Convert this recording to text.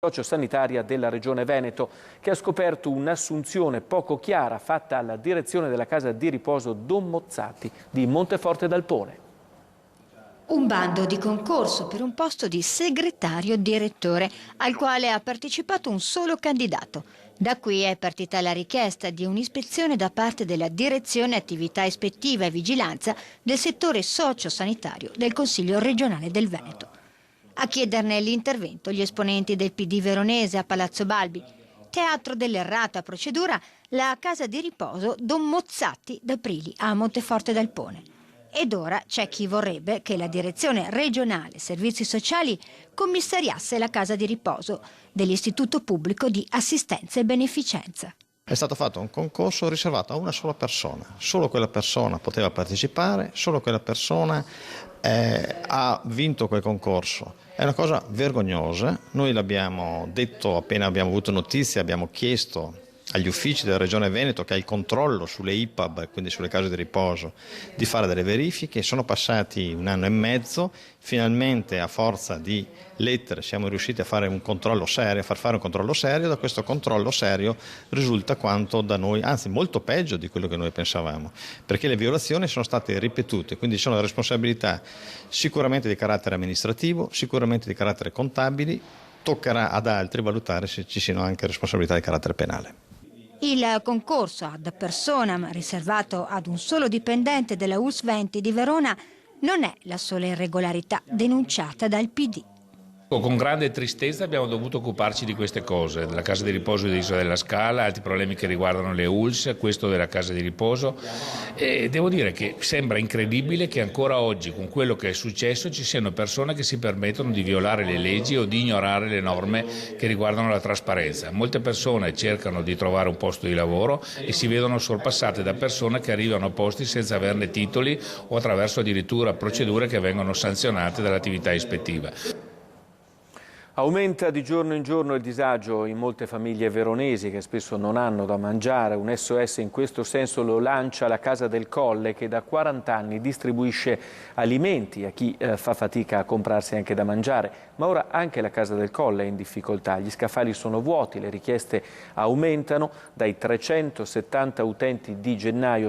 sociosanitaria della Regione Veneto, che ha scoperto un'assunzione poco chiara fatta alla direzione della casa di riposo Don Mozzati di Monteforte d'Alpone. Un bando di concorso per un posto di segretario direttore, al quale ha partecipato un solo candidato. Da qui è partita la richiesta di un'ispezione da parte della Direzione Attività Ispettiva e Vigilanza del settore sociosanitario del Consiglio regionale del Veneto. A chiederne l'intervento gli esponenti del PD veronese a Palazzo Balbi. Teatro dell'errata procedura la casa di riposo Don Mozzati d'Aprili a Monteforte d'Alpone. Ed ora c'è chi vorrebbe che la Direzione Regionale Servizi Sociali commissariasse la casa di riposo dell'Istituto Pubblico di Assistenza e Beneficenza. È stato fatto un concorso riservato a una sola persona, solo quella persona poteva partecipare, solo quella persona ha vinto quel concorso. È una cosa vergognosa, noi l'abbiamo detto appena abbiamo avuto notizie, abbiamo chiesto agli uffici della Regione Veneto, che ha il controllo sulle IPAB, quindi sulle case di riposo, di fare delle verifiche. Sono passati 1 anno e mezzo, finalmente a forza di lettere siamo riusciti a fare un controllo serio, a far fare un controllo serio. Da questo controllo serio risulta quanto da noi, anzi molto peggio di quello che noi pensavamo, perché le violazioni sono state ripetute, quindi ci sono responsabilità sicuramente di carattere amministrativo, sicuramente di carattere contabili, toccherà ad altri valutare se ci siano anche responsabilità di carattere penale. Il concorso ad personam riservato ad un solo dipendente della US 20 di Verona non è la sola irregolarità denunciata dal PD. Con grande tristezza abbiamo dovuto occuparci di queste cose, della casa di riposo di Isola della Scala, altri problemi che riguardano le ULS, questo della casa di riposo, e devo dire che sembra incredibile che ancora oggi, con quello che è successo, ci siano persone che si permettono di violare le leggi o di ignorare le norme che riguardano la trasparenza. Molte persone cercano di trovare un posto di lavoro e si vedono sorpassate da persone che arrivano a posti senza averne titoli o attraverso addirittura procedure che vengono sanzionate dall'attività ispettiva. Aumenta di giorno in giorno il disagio in molte famiglie veronesi che spesso non hanno da mangiare. Un SOS in questo senso lo lancia la Casa del Colle, che da 40 anni distribuisce alimenti a chi fa fatica a comprarsi anche da mangiare. Ma ora anche la Casa del Colle è in difficoltà. Gli scaffali sono vuoti, le richieste aumentano. Dai 370 utenti di gennaio